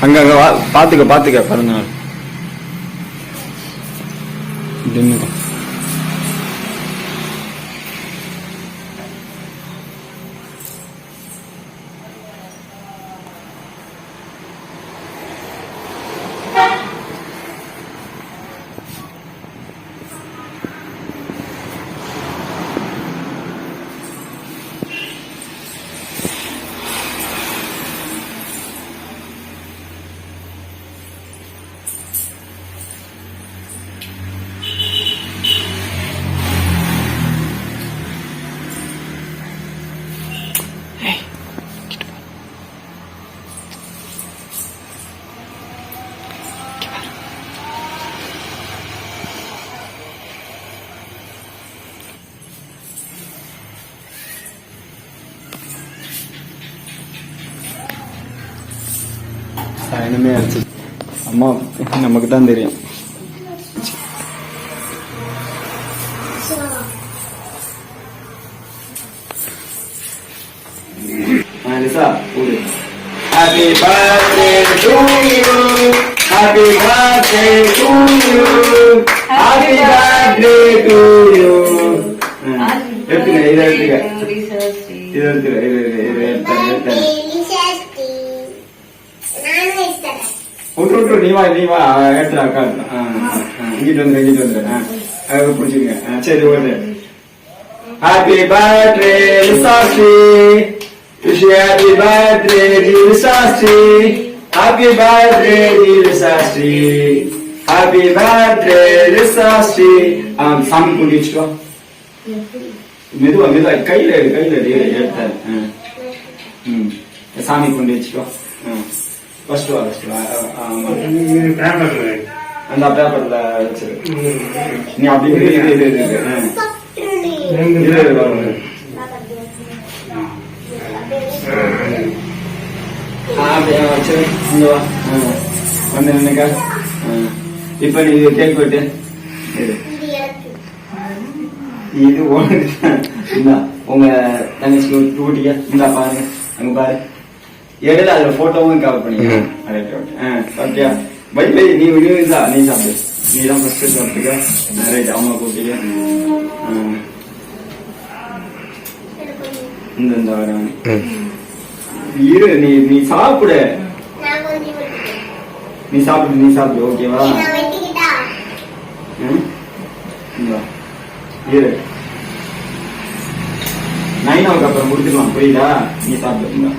அங்க அங்க பாத்துக்க பிறந்த நாள் இனிமே ஆச்சு. அம்மா நமக்கு தான் தெரியும். Happy birthday to you, happy birthday to you, happy birthday to you. நீ வா எடுத்துடா இங்கிட்டு வந்து பிடிச்சிருங்க. சரி ஓடு. Happy birthday Lisashree, wish you happy birthday dear Lisashree, happy birthday dear Lisashree, happy birthday Lisashree. சாமி கொண்டு வச்சுக்கோ. மெதுவா கையில எடுத்தாரு. சாமி கொண்டு வச்சுக்கோ. ஃபர்ஸ்ட் வா அந்த பேப்பர்ல வச்சிரு. நீ அப்படி வந்து நினைக்கா. இப்ப நீ கேக் போட்டு இது உங்க தங்கச்சி ஊட்டியா இந்தா பாருங்க. அங்க பாரு எடுல அதுல போட்டோவும் கவர் பண்ணிக்க. ஓகே பை நீ சாப்பிடு. நீ தான் ஃபர்ஸ்ட் சாப்பிட்டுக்க. ரைட் அம்மா கூட்டிக்க. இந்த வரேன் இரு. நீ சாப்பிடு. நீ சாப்பிடு ஓகேவா? இரு 9 அப்புறம் முடிச்சுக்கலாம். புரியுதா? நீ சாப்பிடுங்க.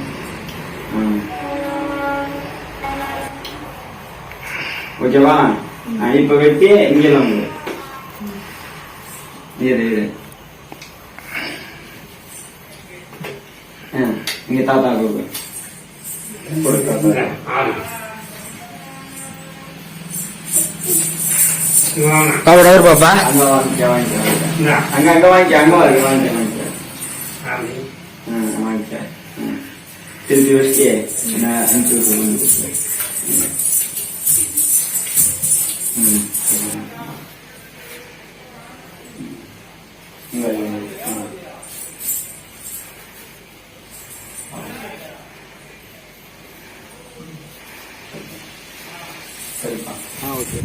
ஓகேவா? இப்ப வெட்டி இங்கெல்லாம் இரு இங்க தாத்தா கொடுக்க பாப்பா. அங்க வாங்கிக்க அங்க வாங்கிக்க. திருப்பி வச்சு அனுப்பிச்சு விட்டு சரிப்பா. ஓகே.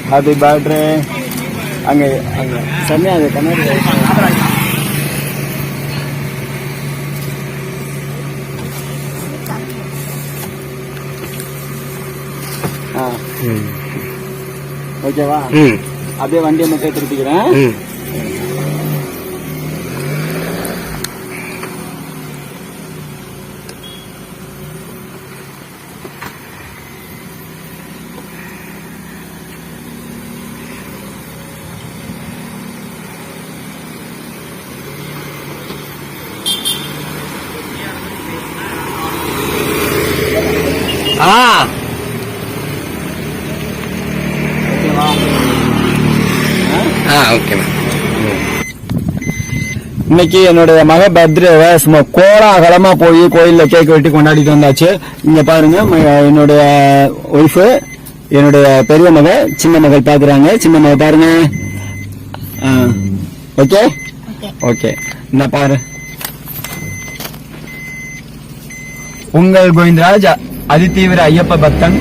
Happy birthday. அங்க செம்மையா அது கண்ணாடி ஓகேவா? அப்படியே வண்டியை மட்டும் திருப்பிக்கிறேன். இன்னைக்கு என்னுடைய மக பர்த்டேவை சும்மா கோலாகலமா போய் கோயில்ல கேக் வெட்டி கொண்டாடிட்டு வந்தாச்சு. இங்க பாருங்க, என்னுடைய ஒய்ஃபு, என்னுடைய பெரிய மக, சின்ன மகள் பாக்குறாங்க. சின்ன மக பாருங்க. ஓகே ஓகே, என்ன பாரு. உங்கள் கோவிந்தராஜ் அதிதீவிர ஐயப்ப பக்தன்.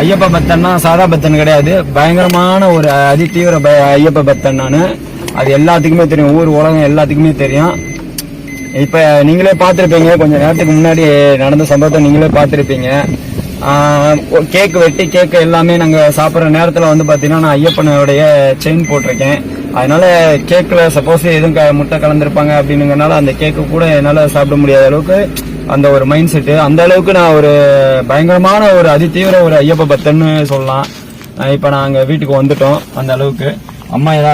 ஐயப்ப பக்தன்னா சாதா பக்தன் கிடையாது, பயங்கரமான ஒரு அதிதீவிர ஐயப்ப பக்தன் நானு. அது எல்லாத்துக்குமே தெரியும், ஊர் உலகம் எல்லாத்துக்குமே தெரியும். இப்ப நீங்களே பார்த்திருப்பீங்க, கொஞ்சம் நேரத்துக்கு முன்னாடி நடந்த சம்பவத்தை நீங்களே பார்த்திருப்பீங்க. கேக் வெட்டி கேக் எல்லாமே நாங்க சாப்பிட்ற நேரத்துல வந்து பாத்தீங்கன்னா நான் ஐயப்பனுடைய செயின் போட்டிருக்கேன். அதனால கேக்ல சப்போஸ் எதுவும் முட்டை கலந்துருப்பாங்க அப்படின்னுங்கனால அந்த கேக்கு கூட என்னால சாப்பிட முடியாத அளவுக்கு அந்த ஒரு மைண்ட் செட்டு. அந்த அளவுக்கு நான் ஒரு பயங்கரமான ஒரு அதிதீவிர ஒரு ஐயப்ப பக்தன்னு சொல்லலாம். இப்ப நாங்க வீட்டுக்கு வந்துட்டோம். அந்த அளவுக்கு அம்மா ஏதா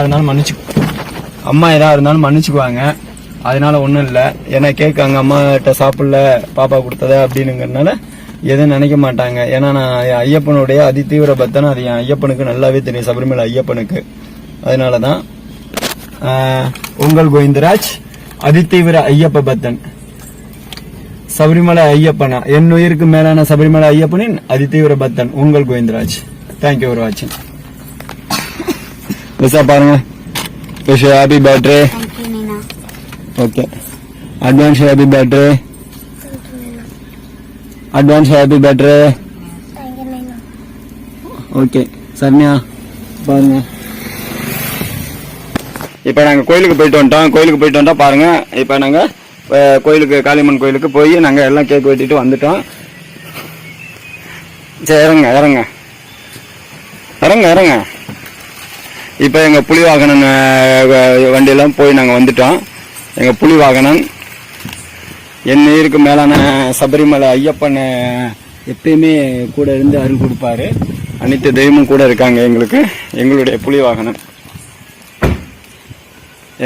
இருந்தாலும் மன்னிச்சுக்குவாங்க. அதனால ஒண்ணும் இல்லை. ஏன்னா கேக் அங்க அம்மாட்ட சாப்பிடல, பாப்பா கொடுத்தத அப்படின்னுங்கிறதுனால எதுவும் நினைக்க மாட்டாங்க. ஏன்னா நான் ஐயப்பனுடைய அதிதீவிர பக்தன். அது என் ஐயப்பனுக்கு நல்லாவே தெரியும், சபரிமலை ஐயப்பனுக்கு. அதனாலதான் உங்கள் கோவிந்தராஜ் அதிதீவிர ஐயப்ப பக்தன், சபரிமலை ஐயப்பனா, என் உயிருக்கு மேலான சபரிமலை ஐயப்பனின் அதிதீவிர பக்தன் உங்கள் கோவிந்தராஜ். தேங்க்யூ ஃபார் வாட்சிங். பாருங்க, wish you happy birthday. Thank you, Nina. Okay. Advance happy birthday. Advance happy birthday. Thank you, Nina. Okay. Saranya பாருங்க. இப்ப நாங்க கோயிலுக்கு போயிட்டு வந்துட்டோம். பாருங்க, இப்ப நாங்க கோயிலுக்கு, காளியம்மன் கோயிலுக்கு போய் நாங்க எல்லாம் கேக் வெட்டிட்டு வந்துட்டோம். சரி, இறங்க. இப்ப எங்க புலி வாகனன் வண்டியெல்லாம் போய் நாங்க வந்துட்டோம். எங்க புலி வாகனன் என் உயிருக்கு மேலான சபரிமலை ஐயப்பன் எப்பயுமே கூட இருந்து அருள் கொடுப்பாரு. அனைத்து தெய்வமும் கூட இருக்காங்க எங்களுக்கு. எங்களுடைய புலி வாகனன்,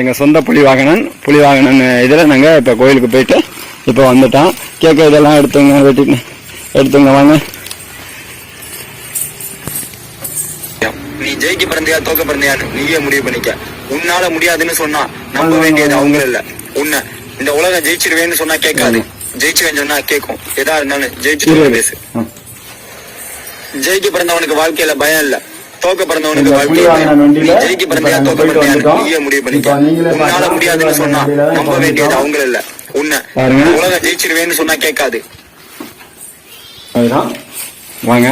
எங்க சொந்த புலி வாகனன் இதுல நாங்க இப்ப கோயிலுக்கு போயிட்டு இப்ப வந்துட்டோம். கேட்க இதெல்லாம் எடுத்துங்க வாங்க. நீ ஜெயிக்க பிறந்தையா தோக்க பிறந்தையான்னு நீயே முடிவு பண்ணிக்க. உன்னால முடியாதுன்னு சொன்னா நம்ப வேண்டியது அவங்க இல்ல, உன்னை. இந்த உலகம் ஜெயிச்சிருவேன்னு சொன்னா கேட்காது, ஜெயிச்சிருவேன்னு சொன்னா கேட்கும். எதா இருந்தாலும் ஜெயிச்சுட்டு பேசு. ஜெயிக்க பிறந்தவனுக்கு வாழ்க்கையில பயம் இல்ல, தோக்க பிறந்தவனுக்கு வாழ்க்கையில. நீ ஜெயிக்க பிறந்தையா தோக்க பிறந்தையான்னு நீயே முடிவு பண்ணிக்க. உன்னால முடியாதுன்னு சொன்னா நம்ப வேண்டியது அவங்க இல்ல, உன்னை. உலகம் ஜெயிச்சிருவேன்னு சொன்னா கேட்காது. வாங்க.